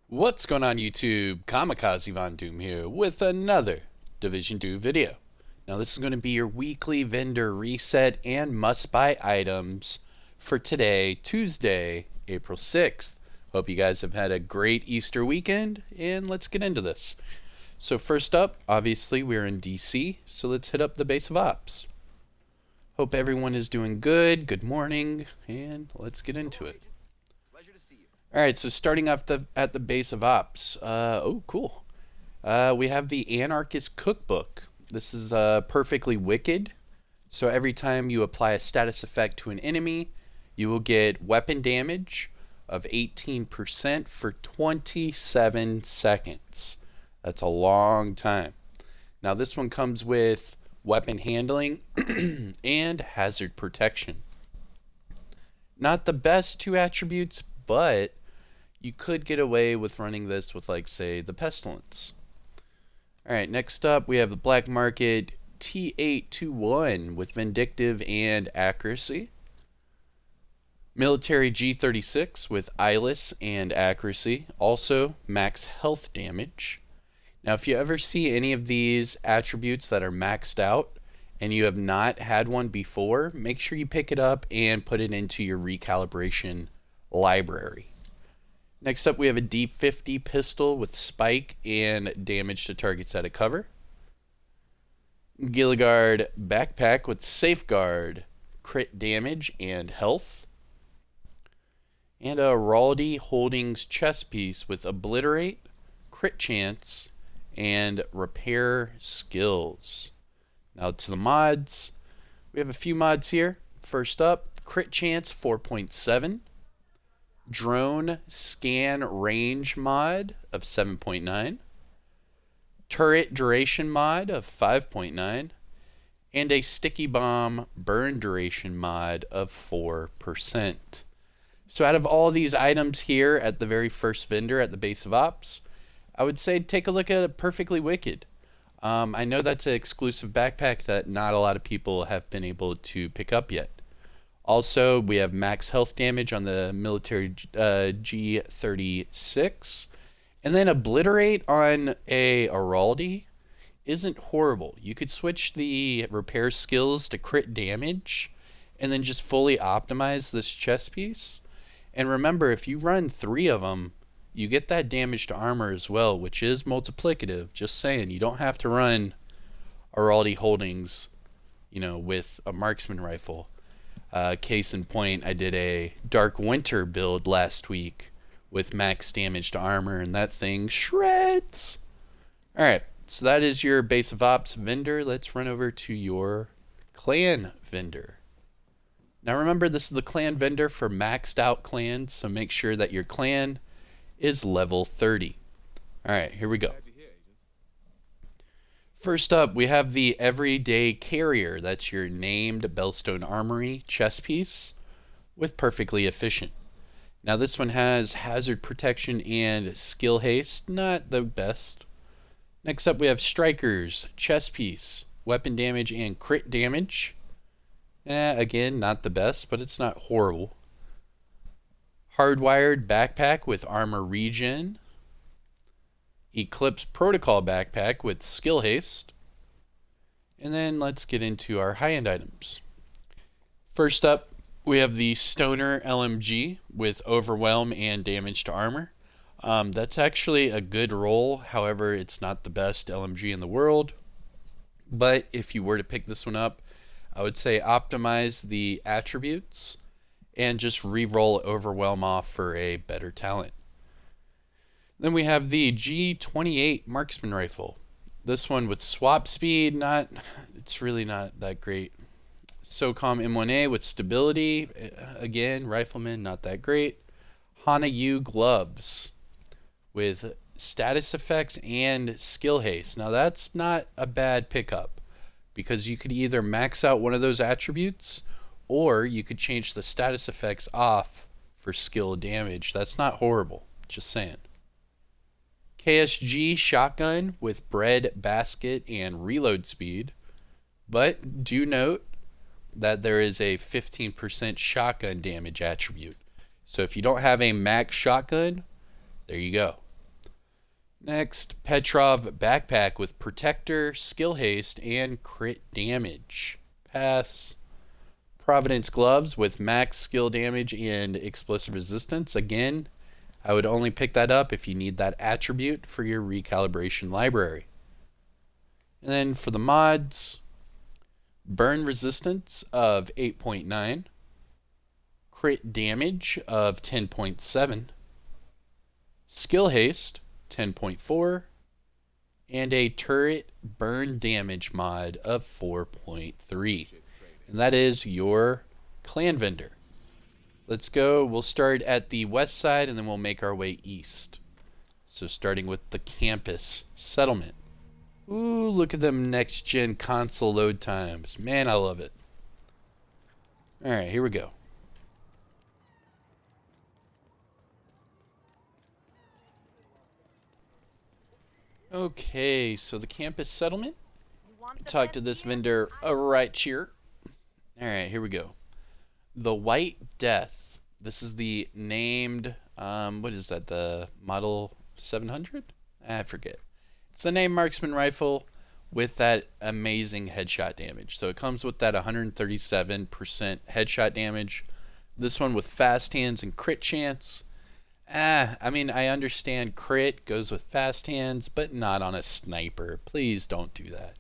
What's going on YouTube? Kamikazevondoom here with another Division 2 video. Now this is going to be your weekly vendor reset and must-buy items for today, Tuesday, April 6th. Hope you guys have had a great Easter weekend, and let's get into this. So first up, obviously we're in DC, so let's hit up the base of ops. Hope everyone is doing good. Good morning, and let's get into it. Alright, so starting off at the base of ops. Oh, cool. We have the Anarchist Cookbook. This is perfectly wicked. So every time you apply a status effect to an enemy, you will get weapon damage of 18% for 27 seconds. That's a long time. Now this one comes with weapon handling and hazard protection. Not the best two attributes, but you could get away with running this with, like, say, the Pestilence. Alright, next up we have the Black Market T821 with Vindictive and Accuracy. Military G36 with Eyeless and Accuracy. Also, max health damage. Now, if you ever see any of these attributes that are maxed out and you have not had one before, make sure you pick it up and put it into your recalibration library. Next up, we have a D50 pistol with spike and damage to targets out of cover. Gilligard backpack with safeguard, crit damage, and health. And a Raldi Holdings chest piece with obliterate, crit chance, and repair skills. Now to the mods. We have a few mods here. First up, crit chance 4.7. Drone scan range mod of 7.9, turret duration mod of 5.9, and a sticky bomb burn duration mod of 4%. So out of all these items here at the very first vendor at the base of ops, I would say take a look at Perfectly Wicked. I know that's an exclusive backpack that not a lot of people have been able to pick up yet. Also, we have max health damage on the military G36. And then obliterate on a Araldi isn't horrible. You could switch the repair skills to crit damage and then just fully optimize this chest piece. And remember, if you run 3 of them, you get that damage to armor as well, which is multiplicative. Just saying, you don't have to run Araldi Holdings, with a marksman rifle. Case in point, I did a Dark Winter build last week with max damage to armor, and that thing shreds. Alright, so that is your base of ops vendor. Let's run over to your clan vendor. Now remember, this is the clan vendor for maxed out clans, so make sure that your clan is level 30. Alright, here we go. First up, we have the Everyday Carrier. That's your named Bellstone Armory chest piece with Perfectly Efficient. Now this one has hazard protection and skill haste, not the best. Next up we have Strikers chest piece, weapon damage and crit damage. Again, not the best, but it's not horrible. Hardwired backpack with armor regen. Eclipse Protocol backpack with skill haste. And then let's get into our high-end items. First up, we have the Stoner LMG with overwhelm and damage to armor. That's actually a good roll. However, it's not the best LMG in the world. But if you were to pick this one up, I would say optimize the attributes and just re-roll overwhelm off for a better talent. Then we have the G28 marksman rifle. This one with swap speed, it's really not that great. SOCOM M1A with stability, again, rifleman, not that great. Hana U gloves with status effects and skill haste. Now that's not a bad pickup because you could either max out one of those attributes or you could change the status effects off for skill damage. That's not horrible, just saying. KSG shotgun with bread basket and reload speed, but do note that there is a 15% shotgun damage attribute. So if you don't have a max shotgun, there you go. Next, Petrov backpack with protector, skill haste, and crit damage. Pass. Providence gloves with max skill damage and explosive resistance. Again, I would only pick that up if you need that attribute for your recalibration library. And then for the mods, burn resistance of 8.9, crit damage of 10.7, skill haste 10.4, and a turret burn damage mod of 4.3. And that is your clan vendor. Let's go. We'll start at the west side and then we'll make our way east. So starting with the campus settlement. Ooh, look at them next gen console load times. Man, I love it. Alright, here we go. Okay, so the campus settlement. Talk to this vendor right here. Alright, here we go. The White Death. This is the named, what is that, the Model 700? I forget. It's the named marksman rifle with that amazing headshot damage. So it comes with that 137% headshot damage. This one with fast hands and crit chance. I mean, I understand crit goes with fast hands, but not on a sniper. Please don't do that.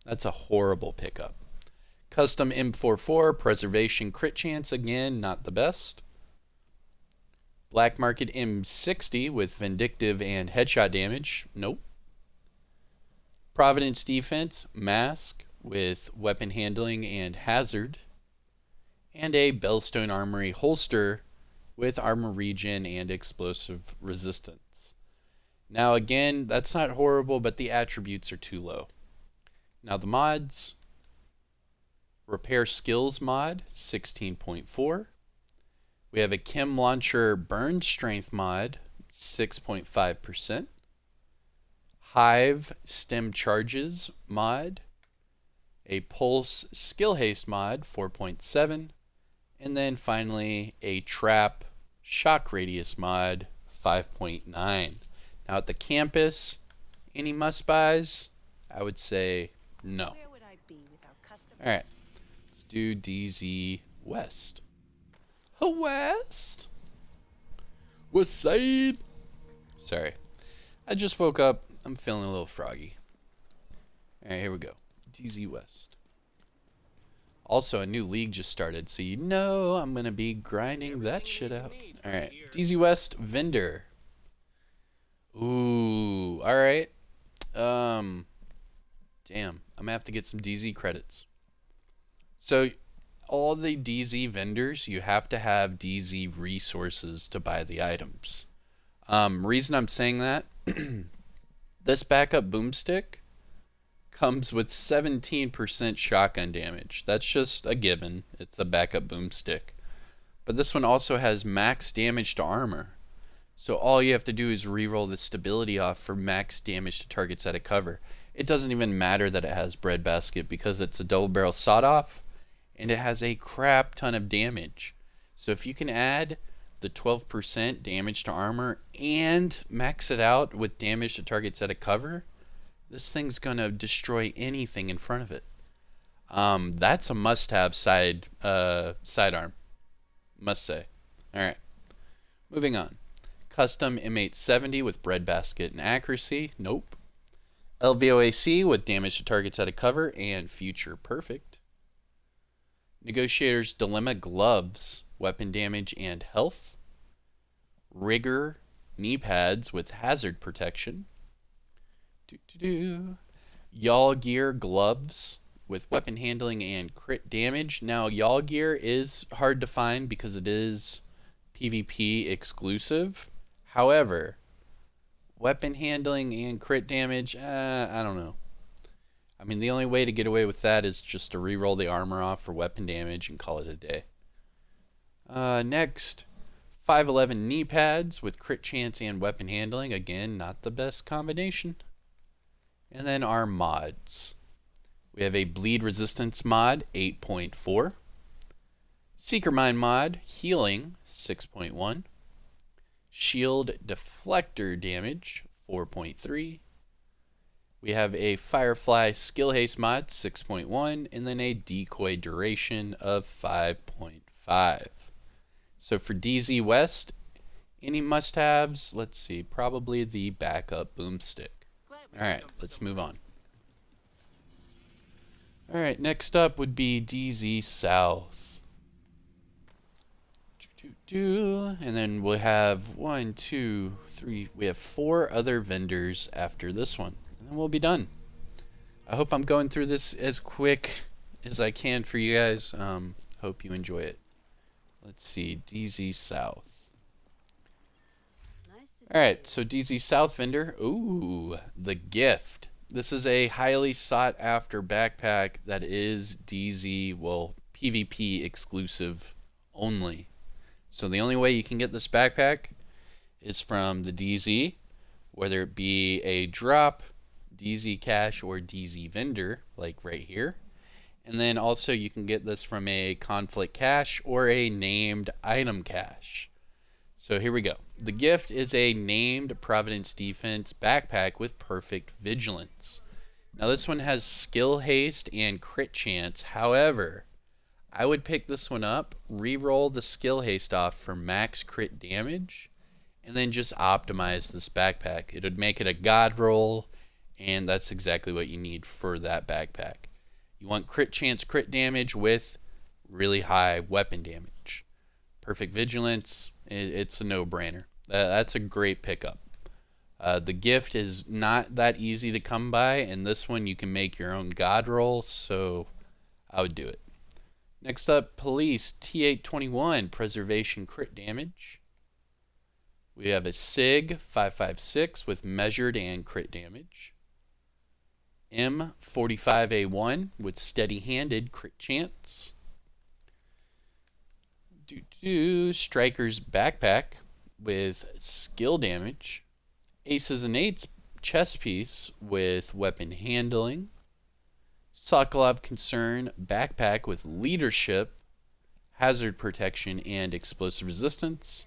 That's a horrible pickup. Custom M44, preservation crit chance, again, not the best. Black market M60 with vindictive and headshot damage, nope. Providence defense, mask with weapon handling and hazard. And a Bellstone Armory holster with armor regen and explosive resistance. Now again, that's not horrible, but the attributes are too low. Now the mods. Repair skills mod 16.4. We have a chem launcher burn strength mod 6.5%. Hive stem charges mod, a pulse skill haste mod 4.7, and then finally a trap shock radius mod 5.9. Now at the campus, any must buys? I would say no. Alright. Let's do DZ West. West? West side? Sorry. I just woke up. I'm feeling a little froggy. Alright, here we go. DZ West. Also, a new league just started, so you know I'm going to be grinding that shit out. Alright, DZ West vendor. Ooh, alright. Damn, I'm going to have to get some DZ credits. So, all the DZ vendors, you have to have DZ resources to buy the items. Reason I'm saying that, this backup boomstick comes with 17% shotgun damage. That's just a given. It's a backup boomstick. But this one also has max damage to armor. So all you have to do is reroll the stability off for max damage to targets out of cover. It doesn't even matter that it has breadbasket because it's a double barrel sawed-off and it has a crap ton of damage. So if you can add the 12% damage to armor and max it out with damage to targets out of cover, this thing's gonna destroy anything in front of it. That's a must-have sidearm. Must say. Alright. Moving on. Custom M870 with breadbasket and accuracy. Nope. LVOAC with damage to targets out of cover and future perfect. Negotiator's Dilemma gloves, weapon damage and health. Rigger knee pads with hazard protection. Y'all gear gloves with weapon handling and crit damage. Now, y'all gear is hard to find because it is PvP exclusive. However, weapon handling and crit damage, I don't know. I mean, the only way to get away with that is just to reroll the armor off for weapon damage and call it a day. Next, 511 knee pads with crit chance and weapon handling. Again, not the best combination. And then our mods. We have a bleed resistance mod, 8.4. Seeker Mine mod, healing, 6.1. Shield deflector damage, 4.3. We have a Firefly Skill Haste mod, 6.1, and then a Decoy Duration of 5.5. So for DZ West, any must-haves? Let's see, probably the backup boomstick. Alright, let's move on. Alright, next up would be DZ South. And then we'll have 1, 2, 3, we have 4 other vendors after this one. And then we'll be done. I hope I'm going through this as quick as I can for you guys. Hope you enjoy it. Let's see, DZ South. Alright, so DZ South vendor. Ooh, the gift. This is a highly sought after backpack that is DZ, well, PvP exclusive only. So the only way you can get this backpack is from the DZ, whether it be a drop, DZ cache, or DZ vendor, like right here. And then also you can get this from a conflict cache or a named item cache. So here we go. The gift is a named Providence Defense backpack with perfect vigilance. Now this one has skill haste and crit chance. However, I would pick this one up, re-roll the skill haste off for max crit damage, and then just optimize this backpack. It would make it a god roll, and that's exactly what you need for that backpack. You want crit chance, crit damage with really high weapon damage. Perfect vigilance, it's a no-brainer. That's a great pickup. The gift is not that easy to come by, and this one you can make your own god roll, so I would do it. Next up, Police T821 Preservation Crit Damage. We have a SIG 556 with measured and crit damage. M45A1 with steady-handed crit chance. Striker's Backpack with skill damage. Aces and Eights chest piece with weapon handling. Sokolov Concern backpack with leadership, hazard protection, and explosive resistance.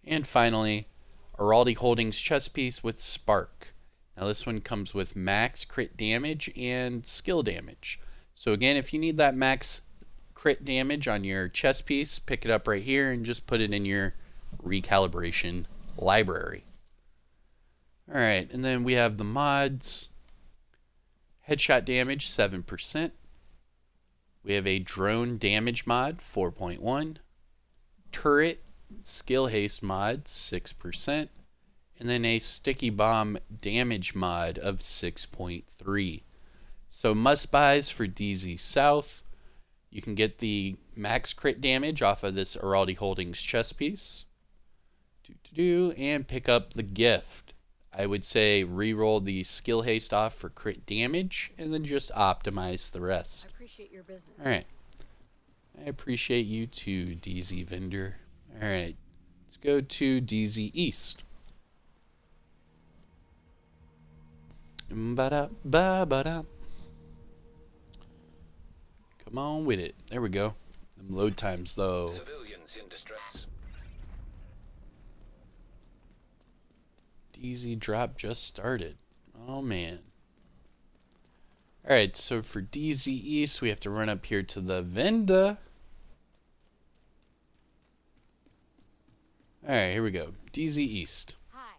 And finally, Araldi Holdings chest piece with spark. Now this one comes with max crit damage and skill damage. So again, if you need that max crit damage on your chest piece, pick it up right here and just put it in your recalibration library. Alright, and then we have the mods. Headshot damage 7%. We have a drone damage mod 4.1. Turret skill haste mod 6%. And then a sticky bomb damage mod of 6.3. So must buys for DZ South. You can get the max crit damage off of this Araldi Holdings chest piece. And pick up the gift. I would say re-roll the skill haste off for crit damage and then just optimize the rest. I appreciate your business. Alright. I appreciate you too, DZ vendor. Alright. Let's go to DZ East. Ba-da-ba-ba-da. Come on with it. There we go. Them load times though. Civilians in distress. DZ drop just started. Oh man. Alright, so for DZ East, we have to run up here to the Venda. Alright, here we go. DZ East. Hi.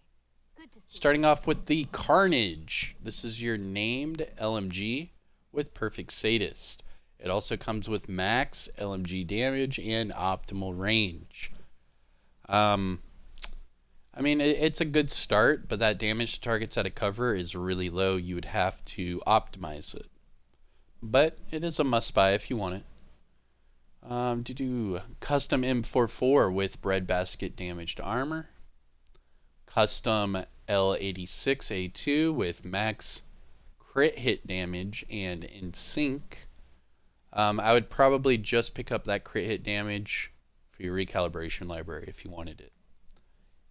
Good to see Starting off with the Carnage. This is your named LMG with Perfect Sadist. It also comes with max LMG damage and optimal range. I mean, it's a good start, but that damage to targets out of cover is really low. You would have to optimize it. But it is a must-buy if you want it. Custom M44 with breadbasket damage to armor. Custom L86A2 with max crit hit damage and in sync. I would probably just pick up that crit hit damage for your recalibration library if you wanted it.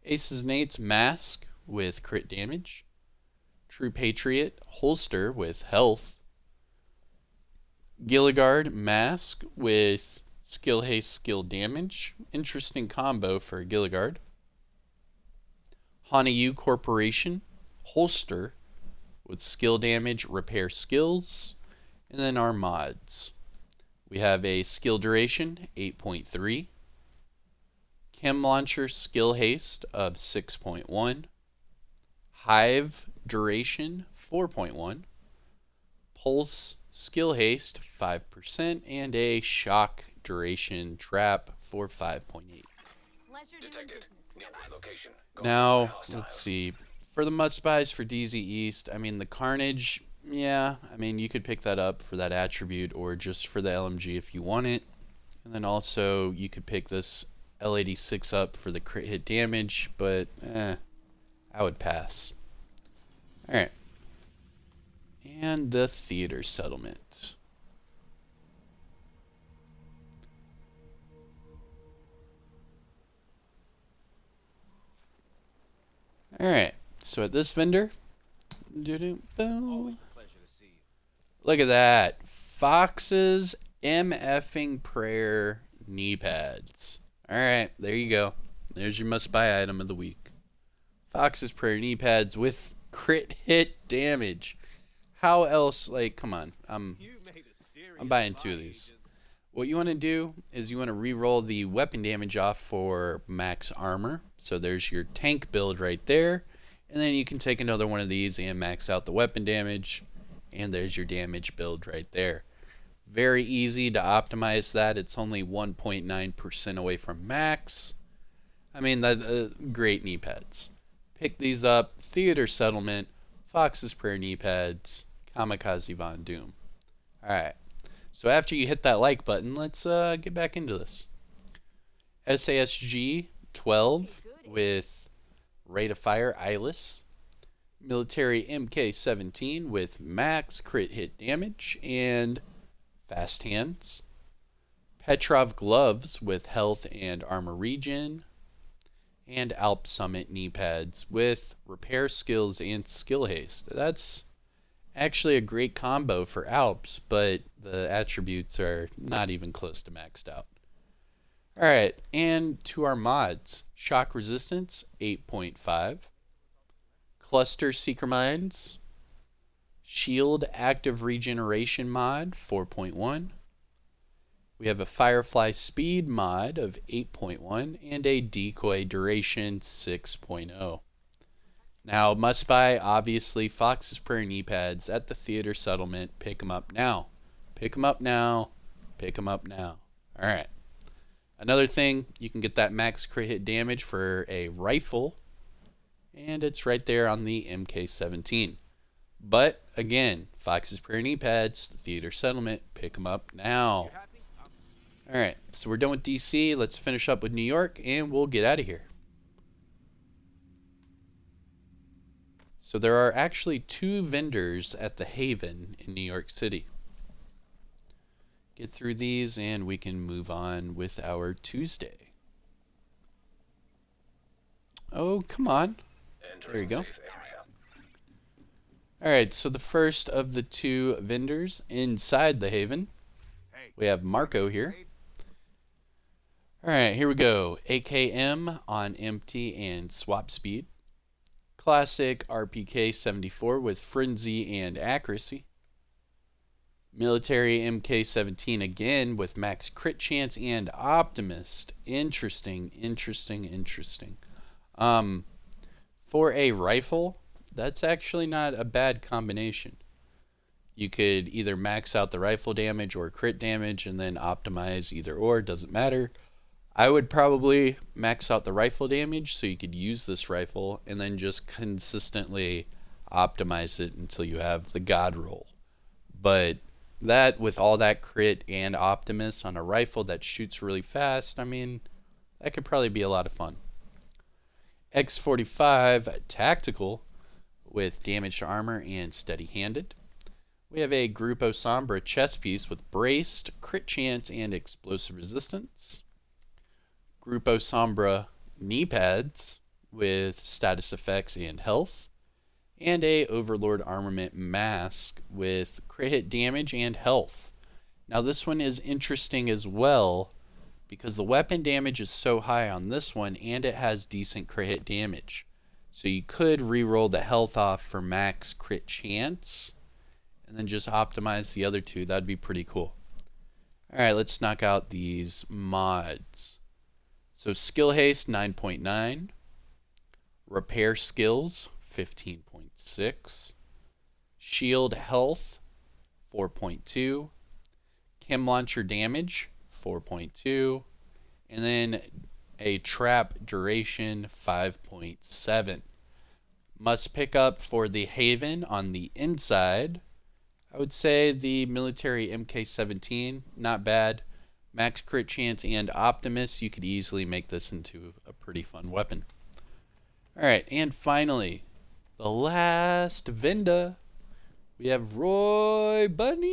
Aces and Eights Mask with crit damage. True Patriot Holster with health. Gilligard Mask with skill haste, skill damage. Interesting combo for Gilligard. Hanayu Corporation holster with skill damage, repair skills, and then our mods. We have a skill duration 8.3, chem launcher skill haste of 6.1, hive duration 4.1, pulse skill haste 5%, and a shock duration trap for 5.8. Detected. Location. Now, let's see. For the must buys for DZ East, I mean, the Carnage, yeah, I mean, you could pick that up for that attribute or just for the LMG if you want it. And then also, you could pick this L86 up for the crit hit damage, but I would pass. Alright. And the theater settlement. Alright, so at this vendor, look at that. Fox's MFing Prayer knee pads. Alright, there you go. There's your must buy item of the week. Fox's Prayer knee pads with crit hit damage. How else, like, come on. I'm buying 2 of these. What you want to do is you want to re-roll the weapon damage off for max armor. So there's your tank build right there. And then you can take another one of these and max out the weapon damage. And there's your damage build right there. Very easy to optimize that. It's only 1.9% away from max. I mean, great knee pads. Pick these up. Theater Settlement, Fox's Prayer knee pads, Kamikazevondoom. Alright. So after you hit that like button, let's get back into this. SASG 12 with Rate of Fire Eyeless. Military MK17 with max crit hit damage and fast hands. Petrov Gloves with health and armor regen. And Alp Summit knee pads with repair skills and skill haste. That's actually a great combo for Alps, but the attributes are not even close to maxed out. Alright, and to our mods. Shock Resistance 8.5. Cluster Seeker Mines. Shield Active Regeneration mod 4.1. We have a Firefly Speed mod of 8.1 and a Decoy Duration 6.0. Now, must buy, obviously, Fox's Prayer knee pads at the theater settlement. Pick them up now. Pick them up now. Pick them up now. Alright. Another thing, you can get that max crit hit damage for a rifle. And it's right there on the MK17. But, again, Fox's Prayer knee pads, theater settlement. Pick them up now. Alright, so we're done with DC. Let's finish up with New York, and we'll get out of here. So there are actually 2 vendors at the Haven in New York City. Get through these and we can move on with our Tuesday. Oh, come on. There you go. Alright, so the first of the 2 vendors inside the Haven, we have Marco here. Alright, here we go. AKM on empty and swap speed. Classic RPK 74 with frenzy and accuracy. Military MK17 again with max crit chance and optimist. Interesting. For a rifle, that's actually not a bad combination. You could either max out the rifle damage or crit damage and then optimize either or, doesn't matter. I would probably max out the rifle damage so you could use this rifle and then just consistently optimize it until you have the god roll. But that, with all that crit and optimus on a rifle that shoots really fast, I mean, that could probably be a lot of fun. X45 Tactical with damage to armor and steady-handed. We have a Grupo Sombra chest piece with braced, crit chance, and explosive resistance. Grupo Sombra knee pads with status effects and health. And a Overlord Armament mask with crit hit damage and health. Now this one is interesting as well because the weapon damage is so high on this one and it has decent crit hit damage. So you could re-roll the health off for max crit chance and then just optimize the other two. That'd be pretty cool. Alright, let's knock out these mods. So skill haste 9.9, repair skills 15.6, shield health 4.2, chem launcher damage 4.2, and then a trap duration 5.7. Must pick up for the Haven on the inside. I would say the military MK17, not bad. Max crit chance and Optimus, you could easily make this into a pretty fun weapon. Alright, and finally, the last Venda. We have Roy Benitez.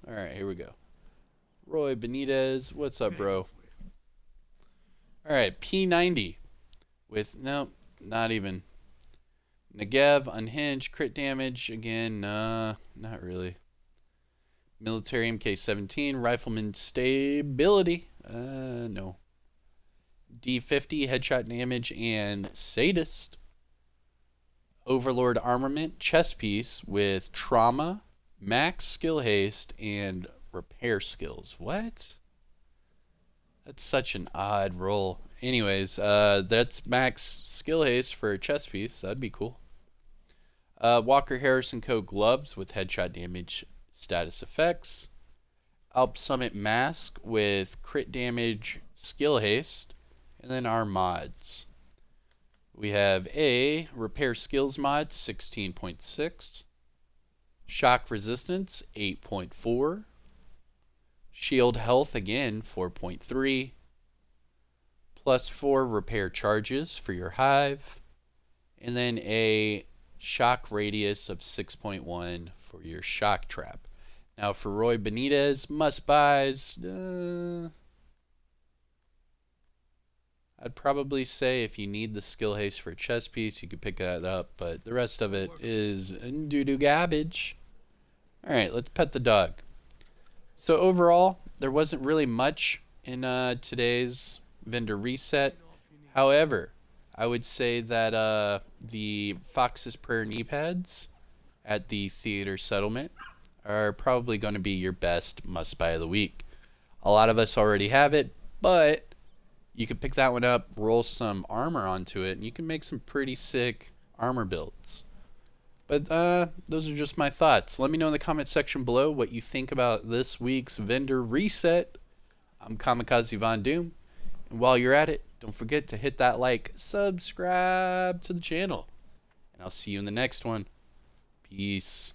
Alright, here we go. Roy Benitez, what's up, bro? Alright, P90 with, no, not even. Negev, unhinged, crit damage, again, not really. Military MK17, rifleman stability, no. D50, headshot damage, and sadist. Overlord armament, chest piece with trauma, max skill haste, and repair skills. What? That's such an odd roll. Anyways, that's max skill haste for a chest piece. That'd be cool. Walker Harrison Co. gloves with headshot damage status effects. Alp Summit mask with crit damage skill haste. And then our mods. We have a repair skills mod 16.6. Shock resistance 8.4. Shield health again 4.3. +4 repair charges for your hive. And then a shock radius of 6.1 for your shock trap. Now for Roy Benitez, must buys. I'd probably say if you need the skill haste for a chest piece, you could pick that up, but the rest of it is doo-doo garbage. Alright, let's pet the dog. So overall, there wasn't really much in today's vendor reset. However, I would say that the Fox's Prayer knee pads at the theater settlement are probably going to be your best must-buy of the week. A lot of us already have it, but you can pick that one up, roll some armor onto it, and you can make some pretty sick armor builds. But those are just my thoughts. Let me know in the comment section below what you think about this week's vendor reset. I'm Kamikazevondoom, and while you're at it, don't forget to hit that like, subscribe to the channel, and I'll see you in the next one. Peace.